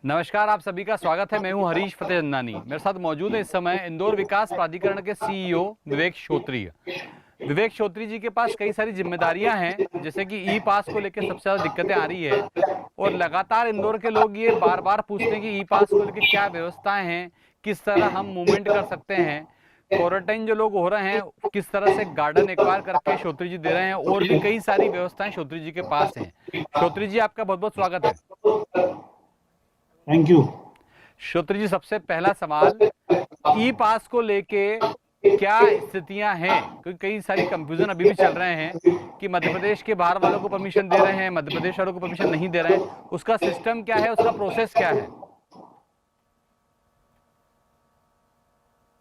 नमस्कार, आप सभी का स्वागत है। मैं हूं हरीश फतेहचंदानी। मेरे साथ मौजूद है इस समय इंदौर विकास प्राधिकरण के सीईओ विवेक श्रोत्री। विवेक श्रोत्री जी के पास कई सारी जिम्मेदारियां हैं, जैसे कि ई पास को लेकर सबसे ज्यादा दिक्कतें आ रही है और लगातार इंदौर के लोग ये बार बार पूछते हैं कि ई पास को लेकर क्या व्यवस्थाएं हैं, किस तरह हम मूवमेंट कर सकते हैं। क्वारंटाइन जो लोग हो रहे हैं, किस तरह से गार्डन एक्वायर करके श्रोत्री जी दे रहे हैं, और भी कई सारी व्यवस्थाएं श्रोत्री जी के पास हैं। श्रोत्री जी, आपका बहुत बहुत स्वागत है। Thank you. श्रोत्री जी, सबसे पहला सवाल, ई पास को लेके क्या स्थितियां हैं? क्योंकि कई सारी कंफ्यूजन अभी भी चल रहे हैं कि मध्य प्रदेश के बाहर वालों को परमिशन दे रहे हैं, मध्य प्रदेश वालों को परमिशन नहीं दे रहे हैं। उसका सिस्टम क्या है, उसका प्रोसेस क्या है?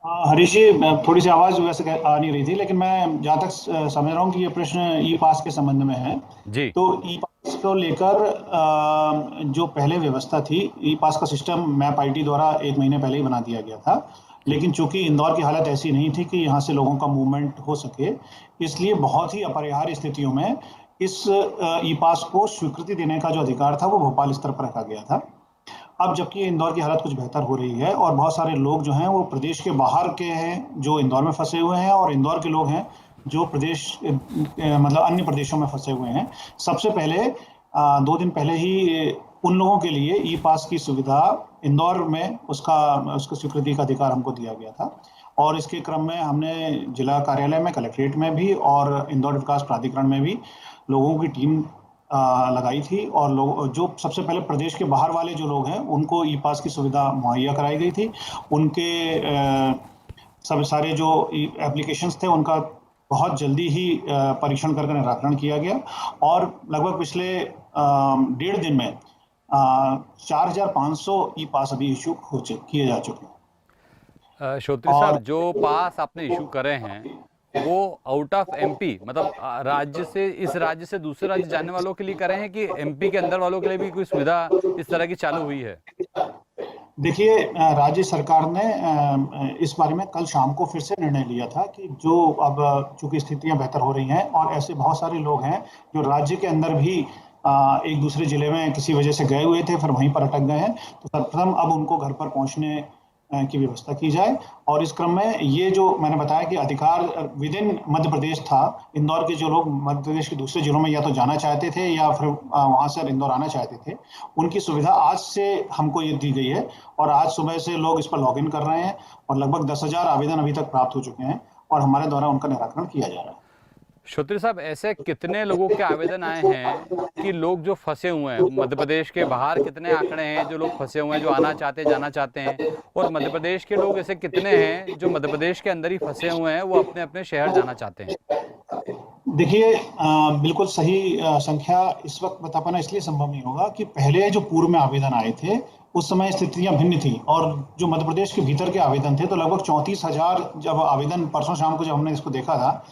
हरीश जी, थोड़ी सी आवाज वैसे आ नहीं रही थी, लेकिन मैं जहाँ तक समझ रहा हूँ कि ये प्रश्न ई पास के संबंध में है। जी। तो ई पास को लेकर जो पहले व्यवस्था थी, ई पास का सिस्टम मैप आईटी द्वारा 1 महीने पहले ही बना दिया गया था। लेकिन चूंकि इंदौर की हालत ऐसी नहीं थी कि यहाँ से लोगों का मूवमेंट हो सके, इसलिए बहुत ही अपरिहार्य स्थितियों में इस ई पास को स्वीकृति देने का जो अधिकार था वो भोपाल स्तर पर रखा गया था। अब जबकि इंदौर की हालत कुछ बेहतर हो रही है और बहुत सारे लोग जो हैं वो प्रदेश के बाहर के हैं जो इंदौर में फंसे हुए हैं, और इंदौर के लोग हैं जो प्रदेश मतलब अन्य प्रदेशों में फंसे हुए हैं। सबसे पहले 2 दिन पहले ही उन लोगों के लिए ई पास की सुविधा इंदौर में उसकी स्वीकृति का अधिकार हमको दिया गया था। और इसके क्रम में हमने जिला कार्यालय में, कलेक्ट्रेट में भी और इंदौर विकास प्राधिकरण में भी लोगों की टीम लगाई थी, और लोग जो सबसे पहले प्रदेश के बाहर वाले जो लोग हैं उनको ई पास की सुविधा मुहैया कराई गई थी। उनके सब सारे जो एप्लीकेशंस थे उनका बहुत जल्दी ही परीक्षण करके निराकरण किया गया, और लगभग पिछले 1.5 दिन में 4500 ई पास अभी इशू किए जा चुके हैं। श्रोत्री साहब, जो पास आपने इशू करे हैं वो आउट ऑफ एमपी, मतलब राज्य से, इस राज्य से दूसरे राज्य जाने वालों के लिए करे हैं कि एमपी के अंदर वालों के लिए भी कोई सुविधा इस तरह की चालू हुई है? देखिए, राज्य सरकार ने इस बारे में कल शाम को फिर से निर्णय लिया था कि जो अब चूंकि स्थितियां बेहतर हो रही हैं और ऐसे बहुत सारे लोग हैं जो राज्य के अंदर भी एक दूसरे जिले में किसी वजह से गए हुए थे फिर वहीं पर अटक गए हैं, तो सर्वप्रथम अब उनको घर पर पहुंचने की व्यवस्था की जाए। और इस क्रम में ये जो मैंने बताया कि अधिकार विद इन मध्य प्रदेश था, इंदौर के जो लोग मध्य प्रदेश के दूसरे जिलों में या तो जाना चाहते थे या फिर वहां से इंदौर आना चाहते थे, उनकी सुविधा आज से हमको ये दी गई है। और आज सुबह से लोग इस पर लॉग इन कर रहे हैं और लगभग 10,000 आवेदन अभी तक प्राप्त हो चुके हैं और हमारे द्वारा उनका निराकरण किया जा रहा है। श्रोत्री साहब, ऐसे कितने लोगों के आवेदन आए हैं कि लोग जो फंसे हुए हैं मध्य प्रदेश के बाहर, कितने आंकड़े हैं जो लोग फंसे हुए हैं, जो आना चाहते, जाना चाहते हैं? और मध्य प्रदेश के लोग ऐसे कितने हैं जो मध्य प्रदेश के अंदर ही फंसे हुए हैं, वो अपने अपने शहर जाना चाहते हैं? देखिए, बिल्कुल सही संख्या इस वक्त बता पाना इसलिए संभव नहीं होगा कि पहले जो पूर्व में आवेदन आए थे उस समय स्थितियां भिन्न थी, और जो मध्य प्रदेश के भीतर के आवेदन थे तो लगभग 34,000 जब आवेदन, परसों शाम को जब हमने इसको देखा था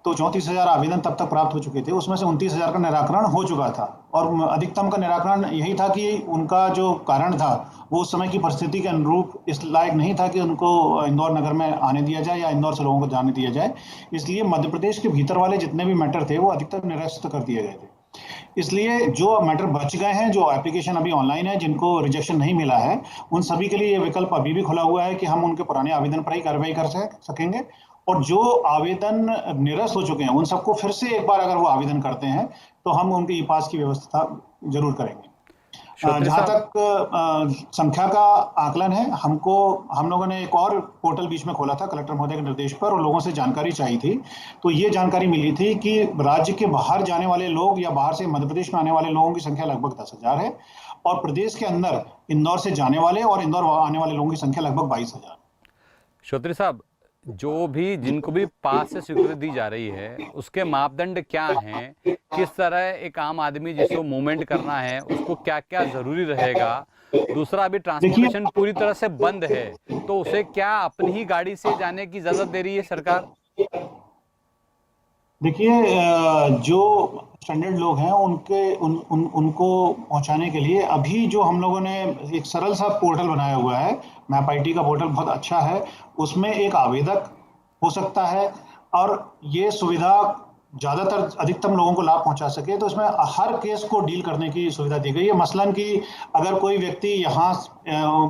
तो 34,000 आवेदन तब तक प्राप्त हो चुके थे। उसमें से 29,000 का निराकरण हो चुका था, और अधिकतम का निराकरण यही था कि उनका जो कारण था वो उस समय की परिस्थिति के अनुरूप इस लायक नहीं था कि उनको इंदौर नगर में आने दिया जाए या इंदौर से लोगों को जाने दिया जाए। इसलिए मध्य प्रदेश के भीतर वाले जितने भी मैटर थे वो अधिकतर निरस्त कर दिए गए थे। इसलिए जो मैटर बच गए हैं, जो एप्लीकेशन अभी ऑनलाइन है, जिनको रिजेक्शन नहीं मिला है, उन सभी के लिए ये विकल्प अभी भी खुला हुआ है कि हम उनके पुराने आवेदन पर ही कार्रवाई कर सकेंगे। और जो आवेदन निरस्त हो चुके हैं उन सबको फिर से एक बार अगर वो आवेदन करते हैं तो हम उनके ई पास की व्यवस्था जरूर करेंगे। जहां तक संख्या का आकलन है, हम लोगों ने एक और पोर्टल बीच में खोला था कलेक्टर महोदय के निर्देश पर, और लोगों से जानकारी चाहिए थी। तो ये जानकारी मिली थी कि राज्य के बाहर जाने वाले लोग या बाहर से मध्य प्रदेश में आने वाले लोगों की संख्या लगभग 10,000 है, और प्रदेश के अंदर इंदौर से जाने वाले और इंदौर आने वाले लोगों की संख्या लगभग 22,000। श्रोत्री साहब, जो भी, जिनको भी पास से स्वीकृति दी जा रही है उसके मापदंड क्या हैं? किस तरह एक आम आदमी जिसको मूवमेंट करना है उसको क्या क्या जरूरी रहेगा? दूसरा, अभी ट्रांसपोर्टेशन पूरी तरह से बंद है, तो उसे क्या अपनी ही गाड़ी से जाने की इजाजत दे रही है सरकार? देखिए, जो स्टैंडर्ड लोग हैं उनको पहुंचाने के लिए अभी जो हम लोगों ने एक सरल सा पोर्टल बनाया हुआ है, मैप आईटी का पोर्टल बहुत अच्छा है। उसमें एक आवेदक हो सकता है, और ये सुविधा ज्यादातर अधिकतम लोगों को लाभ पहुंचा सके, तो इसमें हर केस को डील करने की सुविधा दी गई है। मसलन कि अगर कोई व्यक्ति यहाँ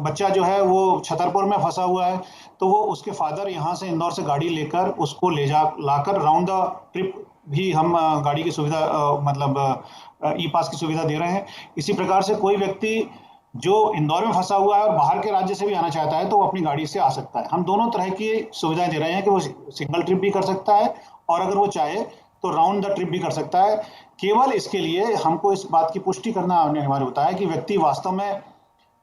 बच्चा जो है वो छतरपुर में फंसा हुआ है, तो वो उसके फादर यहाँ से इंदौर से गाड़ी लेकर उसको ले जा लाकर राउंड द ट्रिप भी हम गाड़ी की सुविधा मतलब ई पास की सुविधा दे रहे हैं। इसी प्रकार से कोई व्यक्ति जो इंदौर में फंसा हुआ है और बाहर के राज्य से भी आना चाहता है तो वो अपनी गाड़ी से आ सकता है। हम दोनों तरह की सुविधाएं दे रहे हैं कि वो सिंगल ट्रिप भी कर सकता है और अगर वो चाहे तो राउंड द ट्रिप भी कर सकता है। केवल इसके लिए हमको इस बात की पुष्टि करना अनिवार्य होता है कि व्यक्ति वास्तव में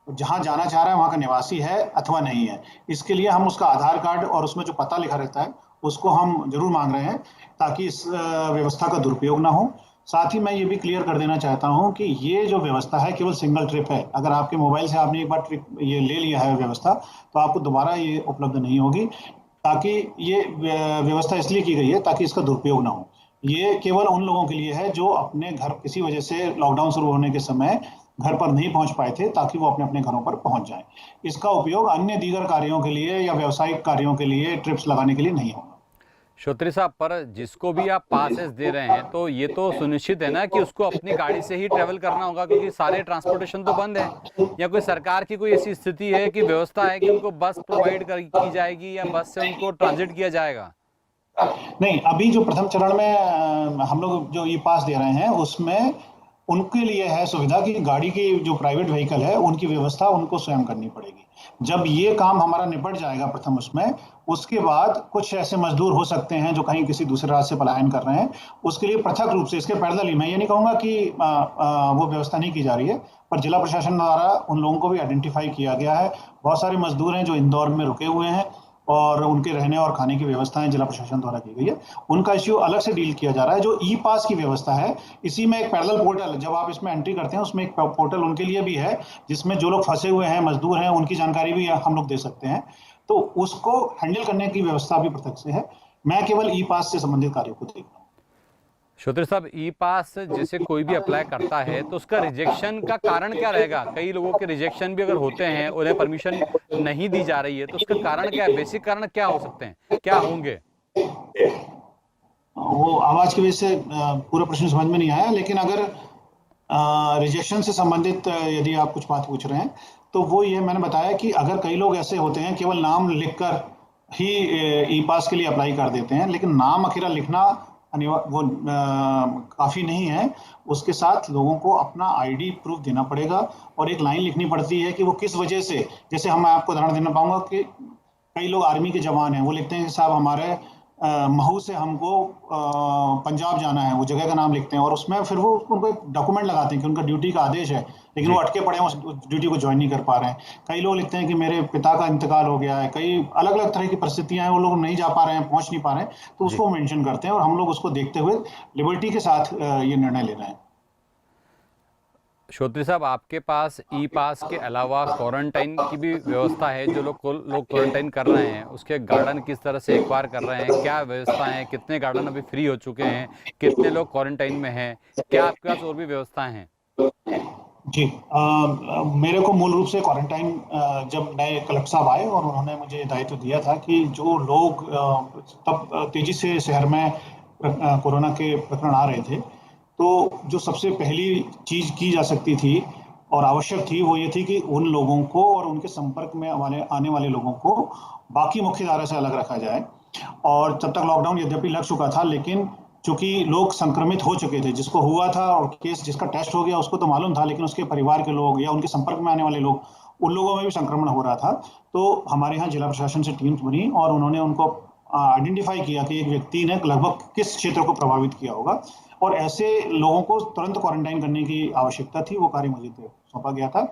जहां जाना चाह रहा है वहां का निवासी है अथवा नहीं है। इसके लिए हम उसका आधार कार्ड और उसमें जो पता लिखा रहता है उसको हम जरूर मांग रहे हैं ताकि इस व्यवस्था का दुरुपयोग ना हो। साथ ही मैं ये भी क्लियर कर देना चाहता हूं कि ये जो व्यवस्था है केवल सिंगल ट्रिप है। अगर आपके मोबाइल से आपने एक बार ट्रिप ये ले लिया है व्यवस्था, तो आपको दोबारा ये उपलब्ध नहीं होगी। ताकि ये व्यवस्था इसलिए की गई है ताकि इसका दुरुपयोग ना हो। ये केवल उन लोगों के लिए है जो अपने घर किसी वजह से लॉकडाउन शुरू होने के समय घर पर नहीं पहुंच पाए थे, ताकि वो अपने अपने घरों पर पहुंच जाएं। इसका उपयोग अन्य दीगर कार्यों के लिए या व्यावसायिक कार्यों के लिए ट्रिप्स लगाने के लिए नहीं होगा। श्रोत्री साहब, पर जिसको भी आप पासेस दे रहे हैं तो ये तो सुनिश्चित है ना कि उसको अपनी गाड़ी से ही ट्रेवल करना होगा, क्योंकि सारे ट्रांसपोर्टेशन तो बंद है। या कोई सरकार की कोई ऐसी स्थिति है कि व्यवस्था है कि उनको बस प्रोवाइड की जाएगी या बस से उनको ट्रांजिट किया जाएगा? नहीं, अभी जो प्रथम चरण में हम लोग जो ई पास दे रहे हैं उसमें उनके लिए है सुविधा कि गाड़ी की जो प्राइवेट व्हीकल है उनकी व्यवस्था उनको स्वयं करनी पड़ेगी। जब ये काम हमारा निपट जाएगा प्रथम उसमें, उसके बाद कुछ ऐसे मजदूर हो सकते हैं जो कहीं किसी दूसरे राज्य से पलायन कर रहे हैं, उसके लिए पृथक रूप से इसके पैरेलल ही, मैं ये नहीं कहूंगा कि वो व्यवस्था नहीं की जा रही है, पर जिला प्रशासन द्वारा उन लोगों को भी आइडेंटिफाई किया गया है। बहुत सारे मजदूर हैं जो इंदौर में रुके हुए हैं और उनके रहने और खाने की व्यवस्थाएं जिला प्रशासन द्वारा की गई है। उनका इश्यू अलग से डील किया जा रहा है। जो ई पास की व्यवस्था है, इसी में एक पैरेलल पोर्टल, जब आप इसमें एंट्री करते हैं उसमें एक पोर्टल उनके लिए भी है जिसमें जो लोग फंसे हुए हैं, मजदूर हैं, उनकी जानकारी भी हम लोग दे सकते हैं। तो उसको हैंडल करने की व्यवस्था भी पृथक से है। मैं केवल ई पास से संबंधित कार्यों को देख रहा हूँ। श्रोत्री साहब, ई पास जैसे कोई भी अप्लाई करता है तो उसका रिजेक्शन का कारण क्या रहेगा? कई लोगों के रिजेक्शन भी अगर होते हैं, उन्हें परमिशन नहीं दी जा रही है, तो उसका कारण क्या है? बेसिक कारण क्या हो सकते हैं, क्या होंगे? वो आवाज की वजह से पूरा प्रश्न समझ में नहीं आया, लेकिन अगर रिजेक्शन से संबंधित यदि आप कुछ बात पूछ रहे हैं तो वो ये मैंने बताया कि अगर कई लोग ऐसे होते हैं केवल नाम लिखकर ही ई पास के लिए अप्लाई कर देते हैं, लेकिन नाम अकेला लिखना वो काफी नहीं है। उसके साथ लोगों को अपना आईडी प्रूफ देना पड़ेगा और एक लाइन लिखनी पड़ती है कि वो किस वजह से, जैसे हम आपको उदाहरण देना पाऊंगा कि कई लोग आर्मी के जवान हैं, वो लिखते हैं कि साहब हमारे महू से हमको पंजाब जाना है, वो जगह का नाम लिखते हैं और उसमें फिर वो उनको एक डॉक्यूमेंट लगाते हैं कि उनका ड्यूटी का आदेश है, लेकिन वो अटके पड़े हैं, उस ड्यूटी को ज्वाइन नहीं कर पा रहे हैं। कई लोग लिखते हैं कि मेरे पिता का इंतकाल हो गया है, कई अलग अलग तरह की परिस्थितियां हैं, वो लोग नहीं जा पा रहे हैं, पहुंच नहीं पा रहे हैं, तो उसको मेंशन करते हैं और हम लोग उसको देखते हुए लिबर्टी के साथ ये निर्णय ले रहे हैं। श्रोत्री साहब, आपके पास ई पास के अलावा क्वारंटाइन की भी व्यवस्था है? जो लोग क्वारंटाइन कर रहे हैं उसके गार्डन किस तरह से एक्वायर कर रहे हैं, क्या व्यवस्था है? कितने गार्डन अभी फ्री हो चुके हैं? कितने लोग क्वारंटाइन में हैं? क्या आपके पास और भी व्यवस्थाएं हैं? जी, मेरे को मूल रूप से क्वारंटाइन जब नए कलेक्टर साहब आए और उन्होंने मुझे दायित्व दिया था कि जो लोग तब तेजी से शहर में कोरोना के प्रकरण आ रहे थे, तो जो सबसे पहली चीज की जा सकती थी और आवश्यक थी वो ये थी कि उन लोगों को और उनके संपर्क में आने वाले लोगों को बाकी मुख्यधारा से अलग रखा जाए। और तब तक लॉकडाउन यद्यपि लग चुका था, लेकिन चूंकि लोग संक्रमित हो चुके थे, जिसको हुआ था और केस जिसका टेस्ट हो गया उसको तो मालूम था, लेकिन उसके परिवार के लोग या उनके संपर्क में आने वाले लोग, उन लोगों में भी संक्रमण हो रहा था। तो हमारे यहाँ जिला प्रशासन से टीम्स बनी और उन्होंने उनको आइडेंटिफाई किया कि एक व्यक्ति ने लगभग किस क्षेत्र को प्रभावित किया होगा और ऐसे लोगों को तुरंत क्वारंटाइन करने की आवश्यकता थी। वो कार्य मुझे सौंपा गया था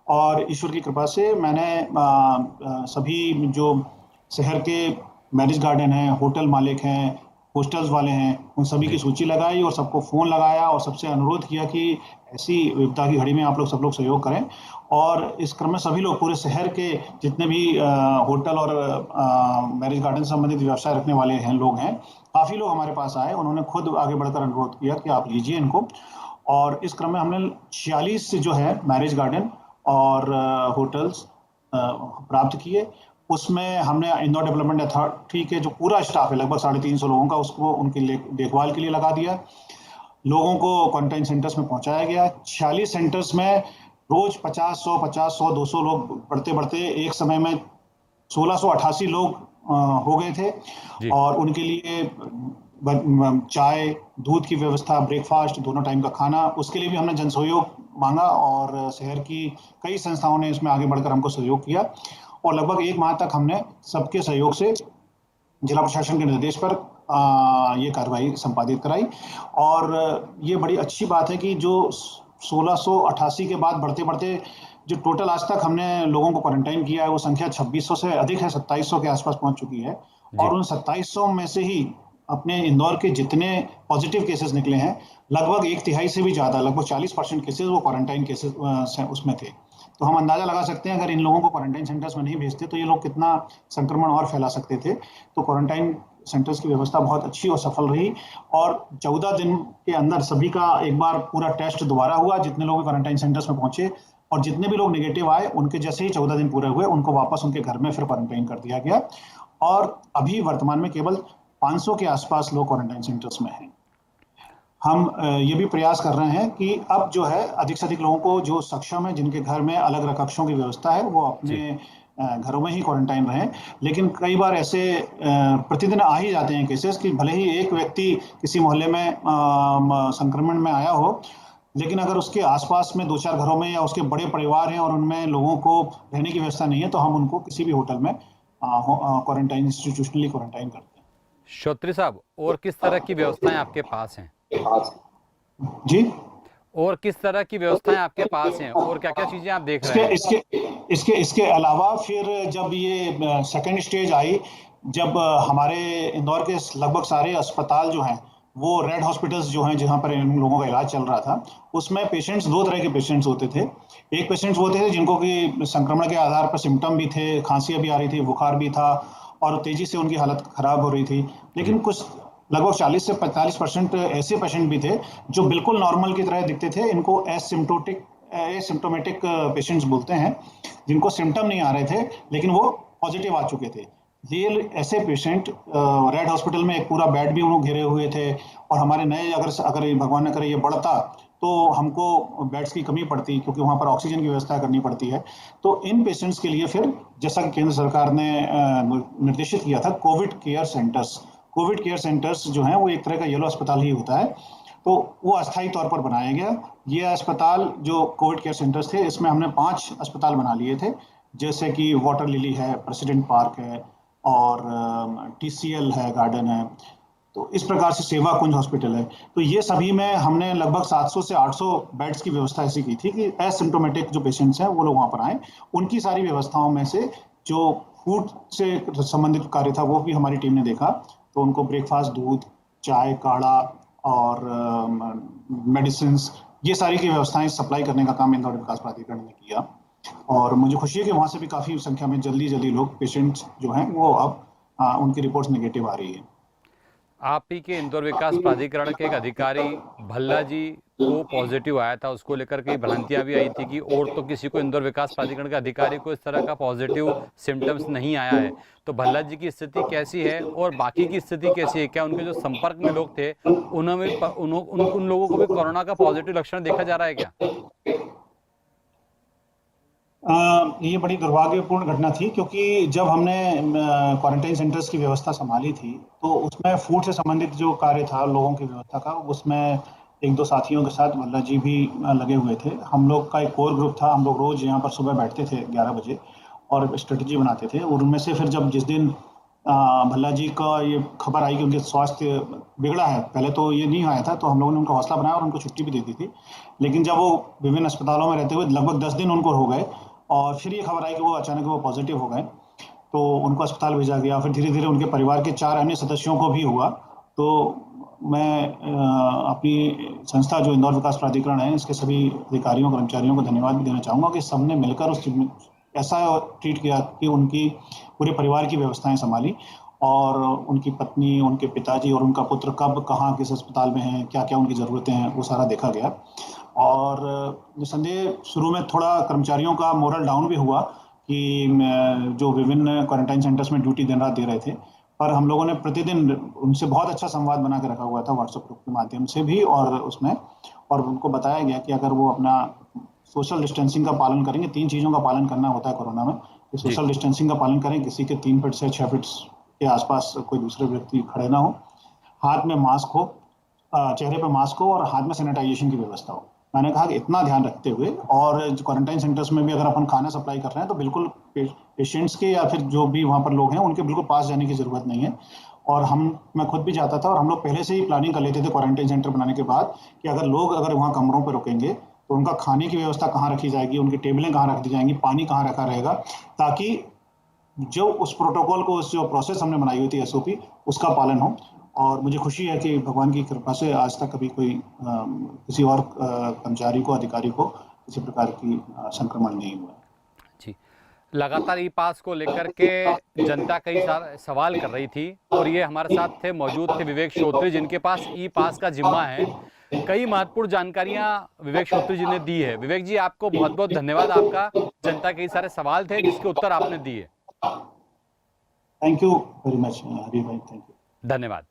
और ईश्वर की कृपा से मैंने सभी जो शहर के मैरिज गार्डन हैं, होटल मालिक हैं, हॉस्टल्स वाले हैं, उन सभी की सूची लगाई और सबको फोन लगाया और सबसे अनुरोध किया कि ऐसी विपदा की घड़ी में आप लोग सब लोग सहयोग करें। और इस क्रम में सभी लोग, पूरे शहर के जितने भी होटल और मैरिज गार्डन से संबंधित व्यवसाय रखने वाले हैं लोग हैं, काफी लोग हमारे पास आए। उन्होंने खुद आगे बढ़कर अनुरोध किया कि आप लीजिए इनको। और इस क्रम में हमने 46 जो है मैरिज गार्डन और होटल्स प्राप्त किए उसमें हमने इंदौर डेवलपमेंट अथॉरिटी के जो पूरा स्टाफ है लगभग 350 लोगों का उसको उनकी देखभाल के लिए लगा दिया। लोगों को क्वारंटाइन सेंटर्स में पहुंचाया गया। 46 सेंटर्स में रोज 50, 100, 200 लोग बढ़ते बढ़ते एक समय में 1688 लोग हो गए थे। जी। और उनके लिए चाय, दूध की व्यवस्था, ब्रेकफास्ट, दोनों टाइम का खाना, उसके लिए भी हमने जन सहयोग मांगा और शहर की कई संस्थाओं ने इसमें आगे बढ़कर हमको सहयोग किया। और लगभग 1 माह तक हमने सबके सहयोग से जिला प्रशासन के निर्देश पर ये कार्रवाई संपादित कराई। और ये बड़ी अच्छी बात है कि जो 1688 के बाद बढ़ते बढ़ते जो टोटल आज तक हमने लोगों को क्वारंटाइन किया है वो संख्या 2600 से अधिक है, 2700 के आसपास पहुंच चुकी है। और उन 2700 में से ही अपने इंदौर के जितने पॉजिटिव केसेस निकले हैं लगभग 1/3 से भी ज्यादा, लगभग 40% केसेस वो क्वारंटाइन केसेस उसमें थे। तो हम अंदाजा लगा सकते हैं अगर इन लोगों को क्वारंटाइन सेंटर्स में नहीं भेजते तो ये लोग कितना संक्रमण और फैला सकते थे। तो क्वारंटाइन सेंटर्स की व्यवस्था बहुत अच्छी और सफल रही और 14 दिन के अंदर सभी का एक बार पूरा टेस्ट दोबारा हुआ। जितने लोग क्वारंटाइन सेंटर्स में पहुंचे और जितने भी लोग नेगेटिव आए उनके जैसे ही 14 दिन पूरे हुए उनको वापस उनके घर में फिर क्वारंटाइन कर दिया गया। और अभी वर्तमान में केवल 500 के आसपास लोग क्वारंटाइन सेंटर्स में हैं। हम ये भी प्रयास कर रहे हैं कि अब जो है अधिक से अधिक लोगों को जो सक्षम है, जिनके घर में अलग अलग कक्षों की व्यवस्था है, वो अपने घरों में ही क्वारंटाइन रहें। लेकिन कई बार ऐसे प्रतिदिन आ ही जाते हैं केसेस कि भले ही एक व्यक्ति किसी मोहल्ले में संक्रमण में आया हो, लेकिन अगर उसके आसपास में 2-4 घरों में या उसके बड़े परिवार हैं और उनमें लोगों को रहने की व्यवस्था नहीं है तो हम उनको किसी भी होटल में क्वारंटाइन, इंस्टीट्यूशनली क्वारंटाइन करते हैं। श्रोत्री साहब, और किस तरह की व्यवस्थाएं आपके पास हैं? जी, और किस तरह की व्यवस्थाएं आपके पास हैं और क्या क्या चीजें आप देख रहे हैं? इसके अलावा फिर जब ये सेकेंड स्टेज आई, जब हमारे इंदौर के लगभग सारे अस्पताल जो हैं वो रेड हॉस्पिटल्स जो हैं जहां पर इन लोगों का इलाज चल रहा था, उसमें पेशेंट्स 2 तरह के पेशेंट्स होते थे। एक पेशेंट्स वो थे जिनको कि संक्रमण के आधार पर सिम्टम भी थे, खांसियां भी आ रही थी, बुखार भी था और तेजी से उनकी हालत खराब हो रही थी। लेकिन कुछ लगभग 40 से 45% ऐसे पेशेंट भी थे जो बिल्कुल नॉर्मल की तरह दिखते थे। इनको एसिम्प्टोमेटिक पेशेंट्स बोलते हैं, जिनको सिम्टम नहीं आ रहे थे लेकिन वो पॉजिटिव आ चुके थे। ये ऐसे पेशेंट रेड हॉस्पिटल में एक पूरा बेड भी उन्होंने घेरे हुए थे और हमारे नए अगर भगवान न करे ये बढ़ता तो हमको बेड्स की कमी पड़ती क्योंकि वहाँ पर ऑक्सीजन की व्यवस्था करनी पड़ती है। तो इन पेशेंट्स के लिए फिर जैसा कि केंद्र सरकार ने निर्देशित किया था, कोविड केयर सेंटर्स जो हैं वो एक तरह का येलो अस्पताल ही होता है, तो वो अस्थायी तौर पर बनाया गया। ये अस्पताल जो कोविड केयर सेंटर्स थे, इसमें हमने 5 अस्पताल बना लिए थे, जैसे कि वाटर लिली है, प्रेसिडेंट पार्क है और TCL है, गार्डन है। तो इस प्रकार से सेवा कुंज हॉस्पिटल है। तो ये सभी में हमने लगभग 700 से 800 बेड्स की व्यवस्था ऐसी की थी कि एसिम्प्टोमेटिक जो पेशेंट्स हैं वो लोग वहाँ पर आए। उनकी सारी व्यवस्थाओं में से जो फूड से संबंधित कार्य था वो भी हमारी टीम ने देखा। तो उनको ब्रेकफास्ट, दूध, चाय, काढ़ा और मेडिसिन, ये सारी की व्यवस्थाएं सप्लाई करने का काम इंदौर विकास प्राधिकरण ने किया। और मुझे खुशी है कि वहाँ से भी काफ़ी संख्या में जल्दी लोग पेशेंट्स जो हैं वो अब उनकी रिपोर्ट्स नेगेटिव आ रही है। आप ही के इंदौर विकास प्राधिकरण के एक अधिकारी भल्ला जी को पॉजिटिव आया था, उसको लेकर के भ्रांतियां भी आई थी कि और तो किसी को इंदौर विकास प्राधिकरण के अधिकारी को इस तरह का पॉजिटिव सिम्टम्स नहीं आया है। तो भल्ला जी की स्थिति कैसी है और बाकी की स्थिति कैसी है? क्या उनके जो संपर्क में लोग थे उन लोगों को भी कोरोना का पॉजिटिव लक्षण देखा जा रहा है क्या? ये बड़ी दुर्भाग्यपूर्ण घटना थी क्योंकि जब हमने क्वारंटाइन सेंटर्स की व्यवस्था संभाली थी तो उसमें फूड से संबंधित जो कार्य था लोगों की व्यवस्था का, उसमें 1-2 साथियों के साथ भल्ला जी भी लगे हुए थे। हम लोग का एक कोर ग्रुप था, हम लोग रोज यहाँ पर सुबह बैठते थे 11 बजे और स्ट्रेटजी बनाते थे। और उनमें से फिर जब जिस दिन भल्ला जी का ये खबर आई कि उनके स्वास्थ्य बिगड़ा है, पहले तो ये नहीं आया था, तो हम लोगों ने उनका हौसला बनाया और उनको छुट्टी भी दे दी थी। लेकिन जब वो विभिन्न अस्पतालों में रहते हुए लगभग 10 दिन उनको हो गए और फिर ये खबर आई कि वो अचानक वो पॉजिटिव हो गए, तो उनको अस्पताल भेजा गया। फिर धीरे धीरे उनके परिवार के 4 अन्य सदस्यों को भी हुआ। तो मैं अपनी संस्था जो इंदौर विकास प्राधिकरण है, इसके सभी अधिकारियों कर्मचारियों को धन्यवाद भी देना चाहूँगा कि सबने मिलकर उस ऐसा ट्रीट किया कि उनकी पूरे परिवार की व्यवस्थाएं संभाली और उनकी पत्नी, उनके पिताजी और उनका पुत्र कब कहाँ किस अस्पताल में हैं, क्या क्या उनकी ज़रूरतें हैं, वो सारा देखा गया। और निसंदेह शुरू में थोड़ा कर्मचारियों का मोरल डाउन भी हुआ कि जो विभिन्न क्वारंटाइन सेंटर्स में ड्यूटी दिन रात दे रहे थे, पर हम लोगों ने प्रतिदिन उनसे बहुत अच्छा संवाद बना के रखा हुआ था व्हाट्सएप ग्रुप के माध्यम से भी और उसमें, और उनको बताया गया कि अगर वो अपना सोशल डिस्टेंसिंग का पालन करेंगे, 3 चीज़ों का पालन करना होता है कोरोना में, कि सोशल डिस्टेंसिंग का पालन करें, किसी के 3 फीट से 6 फीट के आसपास कोई दूसरे व्यक्ति खड़े ना हो, हाथ में मास्क हो, चेहरे पे मास्क हो और हाथ में सैनिटाइजेशन की व्यवस्था हो। मैंने कहा कि इतना ध्यान रखते हुए, और क्वारंटाइन सेंटर्स में भी अगर अपन खाना सप्लाई कर रहे हैं तो बिल्कुल पेशेंट्स के या फिर जो भी वहाँ पर लोग हैं उनके बिल्कुल पास जाने की ज़रूरत नहीं है। और मैं खुद भी जाता था और हम लोग पहले से ही प्लानिंग कर लेते थे क्वारंटाइन सेंटर बनाने के बाद कि अगर वहाँ कमरों पर रुकेंगे तो उनका खाने की व्यवस्था कहाँ रखी जाएगी, उनकी टेबलें कहाँ रख दी जाएंगी, पानी कहाँ रखा रहेगा, ताकि जो उस प्रोटोकॉल को, जो प्रोसेस हमने बनाई हुई थी एसओपी, उसका पालन हो। और मुझे खुशी है कि भगवान की कृपा से आज तक कभी कोई किसी और कर्मचारी को, अधिकारी को किसी प्रकार की संक्रमण नहीं हुआ। जी, लगातार ई पास को लेकर के जनता कई सारे सवाल कर रही थी और ये हमारे साथ मौजूद थे विवेक श्रोत्री, जिनके पास ई पास का जिम्मा है। कई महत्वपूर्ण जानकारियां विवेक श्रोत्री जी ने दी है। विवेक जी, आपको बहुत बहुत धन्यवाद। आपका जनता के कई सारे सवाल थे जिसके उत्तर आपने दिए। थैंक यू वेरी मच हरी भाई, थैंक यू। धन्यवाद।